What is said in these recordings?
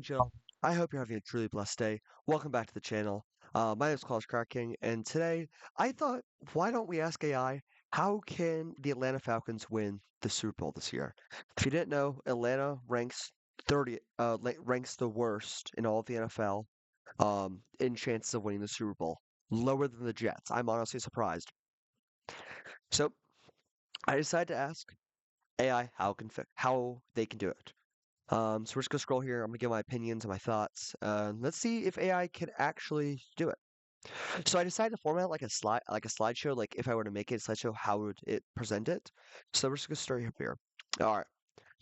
Jill, I hope you're having a truly blessed day. Welcome back to the channel. My name is College Cracking, and today I thought, why don't we ask AI, how can the Atlanta Falcons win the Super Bowl this year? If you didn't know, Atlanta ranks 30, ranks the worst in all of the NFL, in chances of winning the Super Bowl, lower than the Jets. I'm honestly surprised. So I decided to ask AI how they can do it. So we're just gonna scroll here. I'm gonna give my opinions and my thoughts. Let's see if AI can actually do it. So I decided to format like a slideshow. Like if I were to make it a slideshow, how would it present it? So we're just gonna start up here. All right.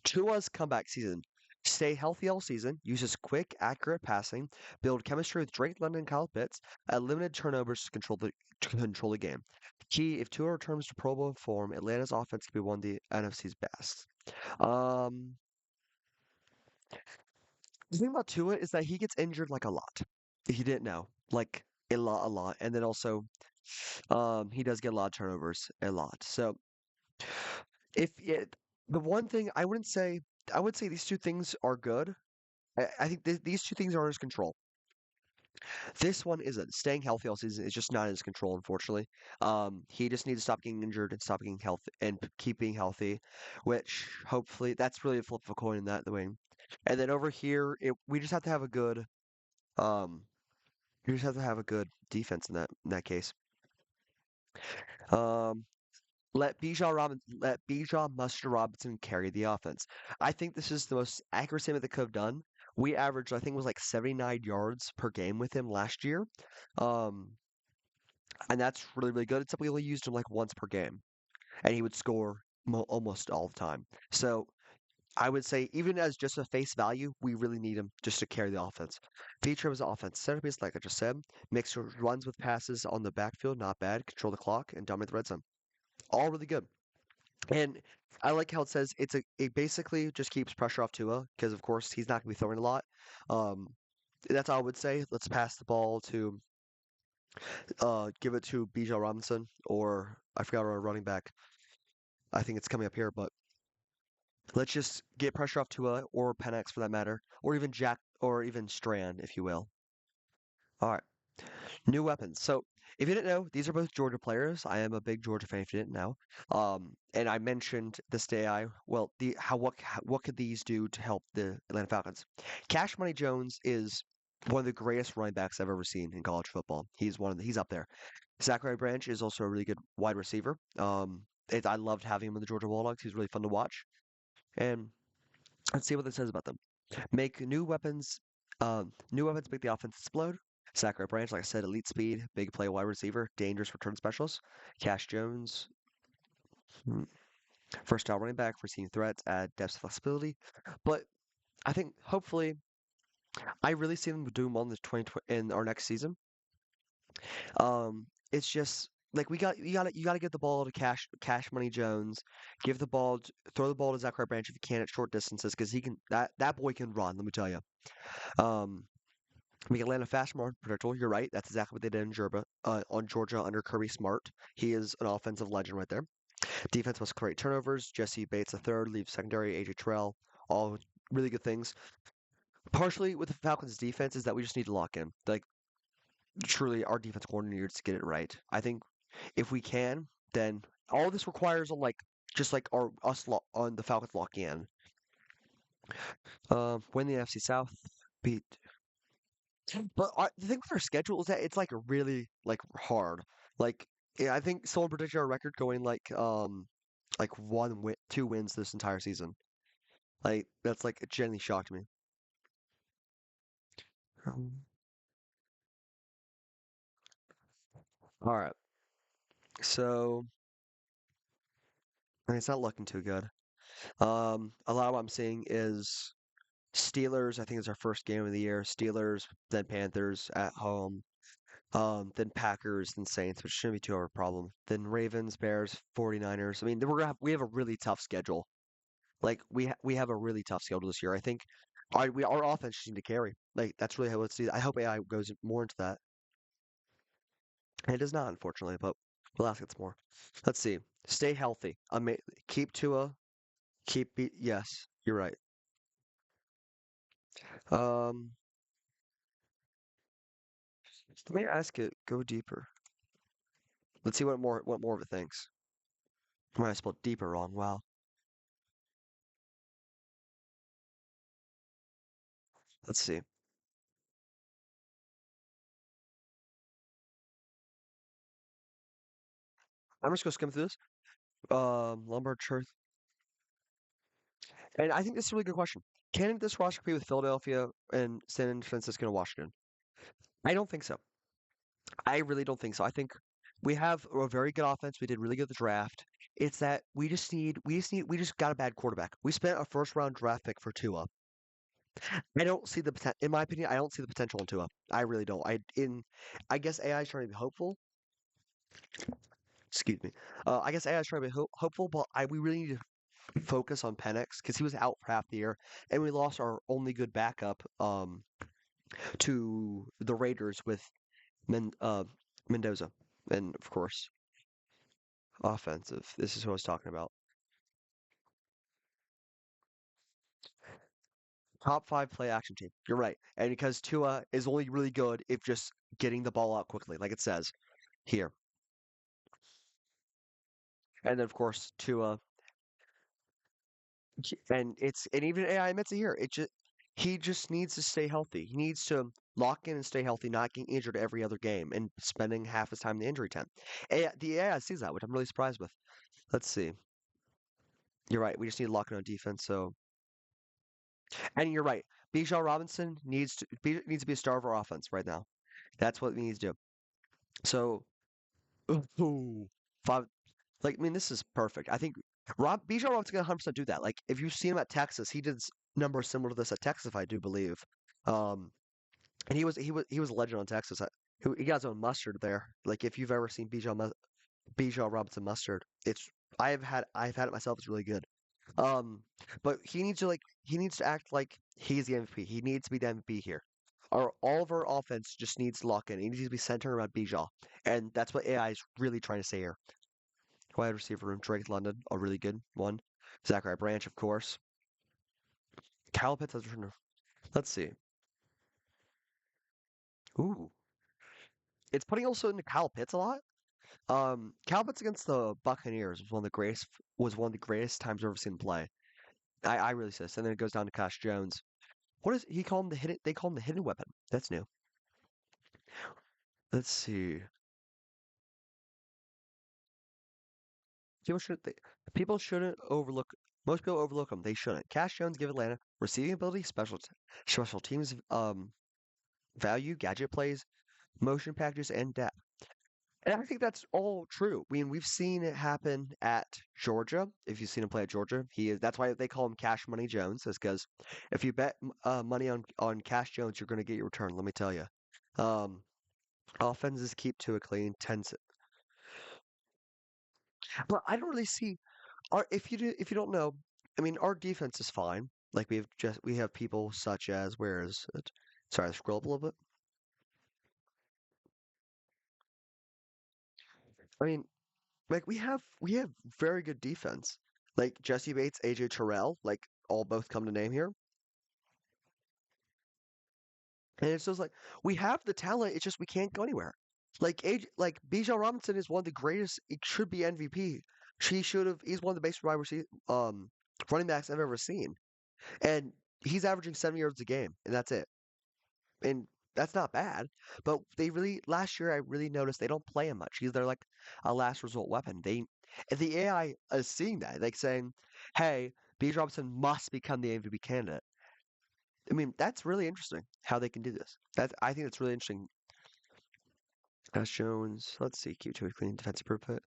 Tua's comeback season. Stay healthy all season. Uses quick, accurate passing. Build chemistry with Drake London and Kyle Pitts. At limited turnovers to control the game. Key: if Tua returns to Pro Bowl form, Atlanta's offense could be one of the NFC's best. Um, The thing about Tua is that he gets injured like a lot. He didn't know, like a lot, and then also, he does get a lot of turnovers, a lot. So if it, the one thing I would say these two things are good. I think these two things are in his control. This one isn't. Staying healthy all season is just not in his control, unfortunately. He just needs to stop getting injured and stop getting healthy and keep being healthy, which hopefully that's really a flip of a coin in that the way. And then over here, we just have to have a good um you just have to have a good defense in that case. Um, let Bijan Muster Robinson carry the offense. I think this is the most accurate statement they could have done. We averaged, I think, it was like 79 yards per game with him last year, um, and that's really really good. Except we only used him like once per game, and he would score almost all the time. So I would say, even as just a face value, we really need him just to carry the offense. Feature of his offense: centerpiece, like I just said, mix runs with passes on the backfield, not bad. Control the clock and dominate the red zone. All really good. And I like how it says it basically just keeps pressure off Tua because of course he's not going to be throwing a lot. Um, that's all I would say. Let's pass the ball to give it to Bijan Robinson, or I forgot our running back. I think it's coming up here, but let's just get pressure off Tua or Penix for that matter, or even Jack or even Strand, if you will. All right, new weapons. So if you didn't know, these are both Georgia players. I am a big Georgia fan. If you didn't know, and I mentioned this day, the what could these do to help the Atlanta Falcons? Cash Money Jones is one of the greatest running backs I've ever seen in college football. He's up there. Zachary Branch is also a really good wide receiver. I loved having him in the Georgia Bulldogs. He's really fun to watch. And let's see what this says about them. Make new weapons make the offense explode. Zachary Branch, like I said, elite speed, big play wide receiver, dangerous return specials. Cash Jones, mm, first down running back for seeing threats, add depth and flexibility. But I think hopefully I really see them do more in the 2020 in our next season. It's just like you gotta get the ball to Cash Money Jones, throw the ball to Zachary Branch if you can at short distances because he can that boy can run. Let me tell you. Um, Make Atlanta fast, more predictable. You're right. That's exactly what they did in Georgia under Kirby Smart. He is an offensive legend right there. Defense must create turnovers. Jesse Bates a third, leave secondary. AJ Terrell, all really good things. Partially with the Falcons' defense is that we just need to lock in. Like truly, our defense coordinator needs to get it right. I think if we can, then all this requires on like just like our us on the Falcons locking in. Win the NFC South, beat. But the thing with our schedule is that it's like really like hard. Like yeah, I think someone predicted our record going like two wins this entire season. Like that's like it genuinely shocked me. Um, all right, so it's not looking too good. A lot of what I'm seeing is Steelers. I think it's our first game of the year. Steelers, then Panthers at home. Then Packers, then Saints, which shouldn't be too of a problem. Then Ravens, Bears, 49ers. I mean, we have a really tough schedule. Like we have a really tough schedule this year. I think our offense just need to carry. Like that's really how it's do. I hope AI goes more into that. And it does not, unfortunately, but we'll ask it's more. Let's see. Stay healthy. Keep Tua. Yes, you're right. Um, let me ask it. Go deeper. Let's see what more of it thinks. I spelled deeper wrong. Wow. Let's see. I'm just gonna skim through this. Lombard Truth. And I think this is a really good question. Can this roster compete with Philadelphia and San Francisco and Washington? I don't think so. I really don't think so. I think we have a very good offense. We did really good at the draft. It's that we just got a bad quarterback. We spent a first round draft pick for Tua. I don't see the potential. In my opinion, I don't see the potential in Tua. I really don't. I guess AI is trying to be hopeful. Excuse me. I guess AI is trying to be hopeful, but we really need to focus on Penix because he was out for half the year, and we lost our only good backup to the Raiders with Mendoza, and of course offensive. This is what I was talking about. Top five play action team. You're right, and because Tua is only really good if just getting the ball out quickly, like it says here, and then of course Tua. And even AI admits it here. He just needs to stay healthy. He needs to lock in and stay healthy, not getting injured every other game and spending half his time in the injury tent. The AI sees that, which I'm really surprised with. Let's see. You're right. We just need to lock in on defense. And you're right. Bijan Robinson needs to be a star of our offense right now. That's what we need to do. So, ooh, five. Like, I mean, this is perfect. I think Bijan Robinson can 100% do that. Like, if you see him at Texas, he did numbers similar to this at Texas, I do believe. Um, and he was a legend on Texas. He got his own mustard there. Like, if you've ever seen Bijan Robinson mustard, I've had it myself. It's really good. Um, but he needs to act like he's the MVP. He needs to be the MVP here. All of our offense just needs to lock in. It needs to be centered around Bijan, and that's what AI is really trying to say here. Wide receiver room, Drake London, a really good one. Zachary Branch, of course. Kyle Pitts has returned. Let's see. Ooh, it's putting also into Kyle Pitts a lot. Kyle Pitts against the Buccaneers was one of the greatest times I've ever seen him play. I really say this. And then it goes down to Cash Jones. What is he call him the hidden? They call him the hidden weapon. That's new. Let's see. People should they, people shouldn't overlook. Most people overlook him. They shouldn't. Cash Jones give Atlanta receiving ability, special teams value, gadget plays, motion packages, and depth. And I think that's all true. I mean, we've seen it happen at Georgia. If you've seen him play at Georgia, he is. That's why they call him Cash Money Jones, is because if you bet money on Cash Jones, you're going to get your return. Let me tell you. Um, Offenses keep to a clean 10. But I don't really see our if you don't know, I mean, our defense is fine. Like we have people such as where is it? Sorry, I scroll up a little bit. I mean, like we have very good defense. Like Jesse Bates, AJ Terrell, like all both come to name here. And it's just like we have the talent, it's just we can't go anywhere. Like Bijan Robinson is one of the greatest. It should be MVP. He's one of the best running backs I've ever seen, and he's averaging 7 yards a game, and that's it. And that's not bad. But they really last year I really noticed they don't play him much. They're like a last resort weapon. And the AI is seeing that, like saying, "Hey, B. Robinson must become the MVP candidate." I mean, that's really interesting how they can do this. I think that's really interesting. As Jones, let's see, keep to a clean defensive improvement.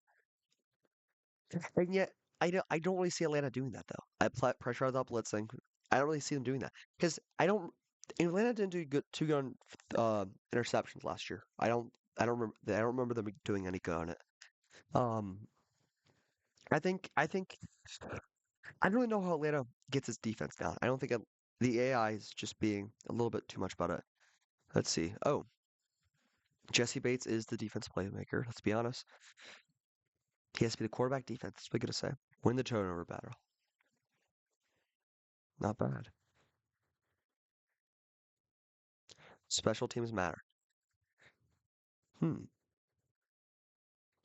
And yet, I don't really see Atlanta doing that though. Pressure without blitzing. I don't really see them doing that because I don't. Atlanta didn't do too good on interceptions last year. I don't remember them doing any good on it. Um, I think I don't really know how Atlanta gets its defense down. I don't think the AI is just being a little bit too much about it. Let's see. Oh, Jesse Bates is the defense playmaker. Let's be honest. He has to be the quarterback defense. That's what we gonna say. Win the turnover battle. Not bad. Special teams matter. Hmm,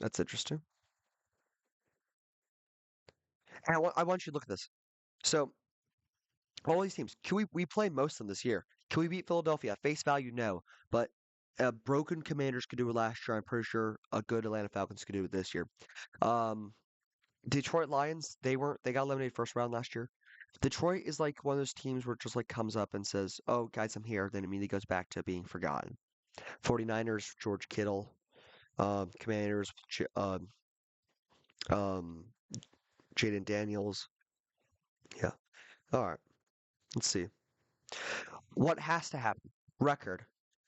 that's interesting. And I want you to look at this. So all these teams, can we play most of them this year? Can we beat Philadelphia? Face value, no. But broken Commanders could do it last year. I'm pretty sure a good Atlanta Falcons could do it this year. Um, Detroit Lions, they got eliminated first round last year. Detroit is like one of those teams where it just like comes up and says, "Oh, guys, I'm here." Then immediately goes back to being forgotten. 49ers, George Kittle. Commanders, um, Jaden Daniels. Yeah. All right. Let's see. What has to happen? Record.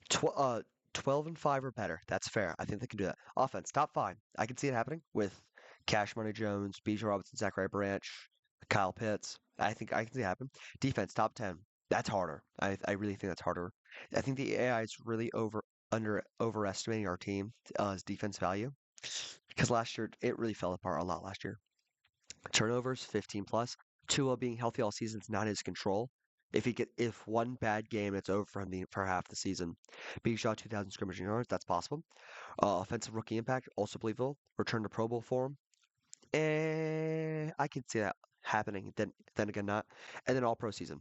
Tw 12 and 5 or better. That's fair. I think they can do that. Offense, top five. I can see it happening with Cash Money Jones, Bijan Robinson, Zachary Branch, Kyle Pitts. I think I can see it happen. Defense, top 10. That's harder. I really think that's harder. I think the AI is really overestimating our team's defense value because last year it really fell apart a lot last year. Turnovers, 15 plus. Tua being healthy all season is not his control. If one bad game, it's over for half the season. Being shot 2,000 scrimmaging yards, that's possible. Offensive rookie impact, also believable. Return to Pro Bowl form, I could see that happening. Then again, not. And then All Pro season.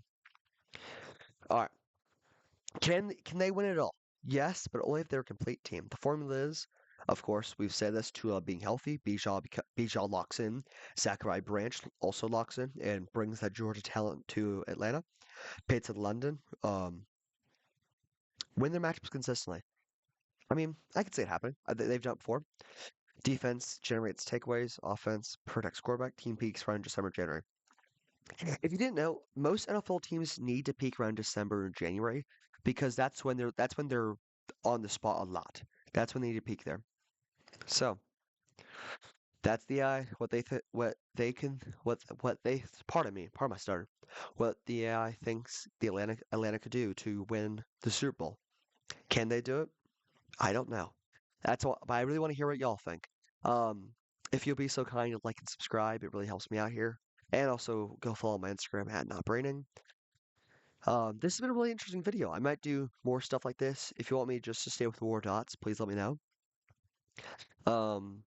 All right, can they win it all? Yes, but only if they're a complete team. The formula is, of course, we've said this to being healthy. Bijan locks in. Zachary Branch also locks in and brings that Georgia talent to Atlanta. Pitts in London. Win their matchups consistently. I mean, I could see it happening. They've done it before. Defense generates takeaways. Offense protects quarterback. Team peaks around December, January. If you didn't know, most NFL teams need to peak around December and January because that's when they're on the spot a lot. That's when they need to peak there. So that's the eye. What they pardon my stutter. What the AI thinks the Atlanta could do to win the Super Bowl. Can they do it? I don't know. That's all, but I really want to hear what y'all think. Um, if you'll be so kind to like and subscribe, it really helps me out here. And also go follow my Instagram at notbraining. This has been a really interesting video. I might do more stuff like this. If you want me just to stay with War Dots, please let me know. Um,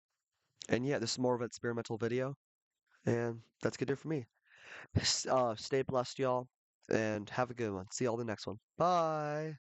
and yeah, this is more of an experimental video, and that's gonna do it for me. Stay blessed, y'all, and have a good one. See y'all in the next one. Bye.